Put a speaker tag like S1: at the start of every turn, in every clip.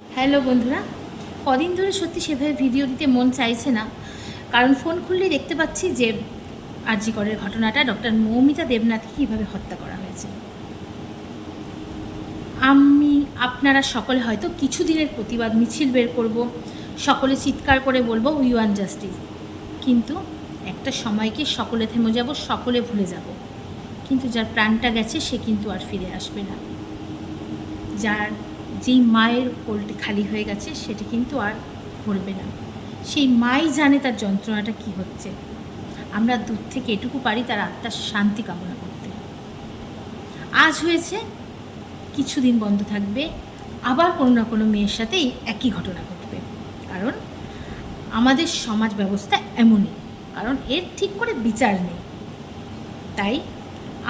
S1: Hello বন্ধুরা, কদিন ধরে সত্যি সেভাবে ভিডিও দিতে মন চাইছে না, কারণ ফোন খুললেই দেখতে পাচ্ছি যে আরজি করের ঘটনাটা, ডক্টর মৌমিতা দেবনাথকে কীভাবে হত্যা করা হয়েছে। আপনারা সকলে হয়তো কিছুদিনের প্রতিবাদ মিছিল বের করব, সকলে চিৎকার করে বলবো উই ওয়ান্ট জাস্টিস, কিন্তু একটা সময়কে সকলে থেমে যাব, সকলে ভুলে যাব, কিন্তু যার প্রাণটা গেছে সে কিন্তু আর ফিরে আসবে না। যেই মায়ের কোলটি খালি হয়ে গেছে সেটি কিন্তু আর ভরবে না। সেই মাই জানে তার যন্ত্রণাটা কি হচ্ছে। আমরা দূর থেকে এটুকু পারি তার আত্মার শান্তি কামনা করতে। আজ হয়েছে, কিছুদিন বন্ধ থাকবে, আবার কোনো না কোনো মেয়ের সাথেই একই ঘটনা ঘটবে, কারণ আমাদের সমাজ ব্যবস্থা এমনই, কারণ এর ঠিক করে বিচার নেই। তাই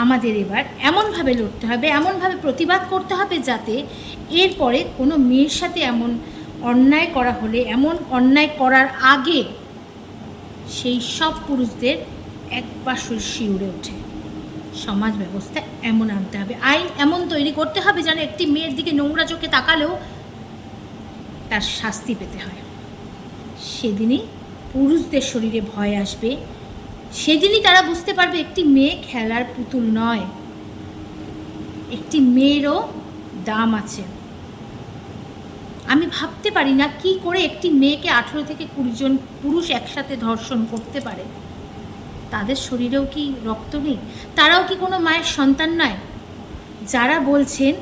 S1: আমাদের এবার এমনভাবে লড়তে হবে, এমনভাবে প্রতিবাদ করতে হবে যাতে এরপরে কোনো মেয়ের সাথে এমন অন্যায় করা হলে, এমন অন্যায় করার আগে সেই সব পুরুষদের একবার শিউরে ওঠে। সমাজ ব্যবস্থা এমন আনতে হবে, আইন এমন তৈরি করতে হবে যেন একটি মেয়ের দিকে নোংরা চোখে তাকালেও তার শাস্তি পেতে হয়। সেদিনই পুরুষদের শরীরে ভয় আসবে, সেদিনই তারা বুঝতে পারবে একটি মেয়ে খেলার পুতুল নয়, একটি মেয়েরও দাম আছে। আমি ভাবতে পারি না কি করে একটি মেয়েকে 18 থেকে 20 জন পুরুষ একসাথে ধর্ষণ করতে পারে। তাদের শরীরেও কি রক্ত নেই? তারাও কি কোনো মায়ের সন্তান নয়? যারা বলছেন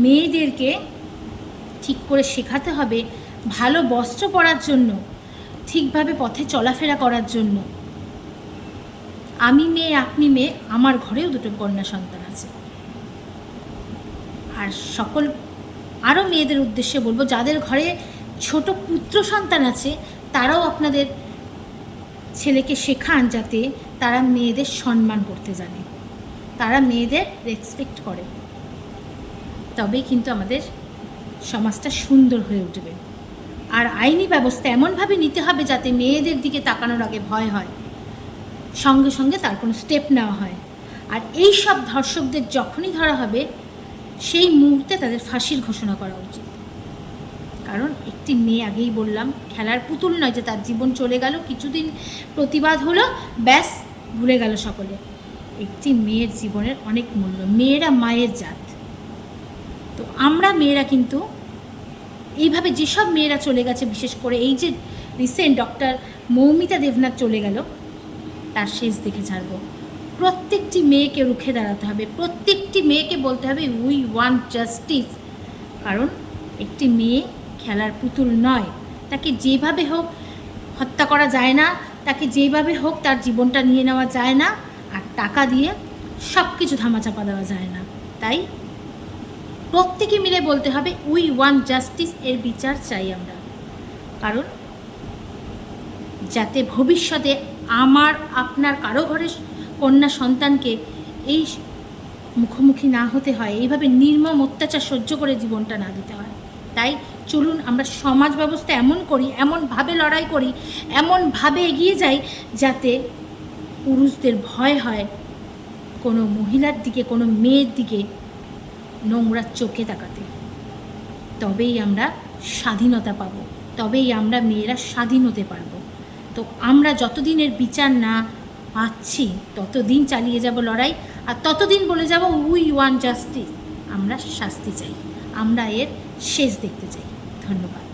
S1: মেয়েদেরকে ঠিক করে শেখাতে হবে ভালো বস্ত্র পরার জন্য, ঠিকভাবে পথে চলাফেরা করার জন্য। আমি মেয়ে, আপনি মেয়ে, আমার ঘরেও দুটো কন্যা সন্তান আছে। আর সকল আরও মেয়েদের উদ্দেশ্যে বলবো, যাদের ঘরে ছোট পুত্র সন্তান আছে তারাও আপনাদের ছেলেকে শেখান যাতে তারা মেয়েদের সম্মান করতে জানে, তারা মেয়েদের রেসপেক্ট করে, তবেই কিন্তু আমাদের সমাজটা সুন্দর হয়ে উঠবে। আর আইনি ব্যবস্থা এমনভাবে নিতে হবে যাতে মেয়েদের দিকে তাকানোর আগে ভয় হয়, সঙ্গে সঙ্গে তার কোনো স্টেপ নেওয়া হয়। আর এই সব ধর্ষকদের যখনই ধরা হবে সেই মুহূর্তে তাদের ফাঁসির ঘোষণা করা উচিত, কারণ একটি মেয়ে, আগেই বললাম, খেলার পুতুল নয় যে তার জীবন চলে গেল, কিছুদিন প্রতিবাদ হলো, ব্যাস ভুলে গেল সকলে। একটি মেয়ের জীবনের অনেক মূল্য, মেয়েরা মায়ের জাত। তো আমরা মেয়েরা কিন্তু এইভাবে যেসব মেয়েরা চলে গেছে, বিশেষ করে এই যে রিসেন্ট ডক্টর মৌমিতা দেবনাথ চলে গেল, তার শেষ দেখে ছাড়ব। প্রত্যেকটি মেয়েকে রুখে দাঁড়াতে হবে, প্রত্যেকটি মেয়েকে বলতে হবে উই ওয়ান্ট জাস্টিস, কারণ একটি মেয়ে খেলার পুতুল নয়। তাকে যেভাবে হোক হত্যা করা যায় না, তাকে যেভাবে হোক তার জীবনটা নিয়ে নেওয়া যায় না, আর টাকা দিয়ে সব কিছু ধামাচাপা দেওয়া যায় না। তাই প্রত্যেকে মিলে বলতে হবে উই ওয়ান্ট জাস্টিস, এর বিচার চাই আমরা, কারণ যাতে ভবিষ্যতে আমার, আপনার, কারো ঘরের কন্যা সন্তানকে এই মুখোমুখি না হতে হয়, এইভাবে নির্মম অত্যাচার সহ্য করে জীবনটা না দিতে হয়। তাই চলুন আমরা সমাজ ব্যবস্থা এমন করি, এমনভাবে লড়াই করি, এমনভাবে এগিয়ে যাই যাতে পুরুষদের ভয় হয় কোনো মহিলার দিকে, কোনো মেয়ের দিকে নোংরা চোখে তাকাতে। তবেই আমরা স্বাধীনতা পাব, তবেই আমরা মেয়েরা স্বাধীন হতে পারবো। তো আমরা যতদিনের বিচার না পাচ্ছি ততদিন চালিয়ে যাব লড়াই, আর ততদিন বলে যাব উই ওয়ান্ট জাস্টিস, আমরা শাস্তি চাই, আমরা এর শেষ দেখতে চাই। ধন্যবাদ।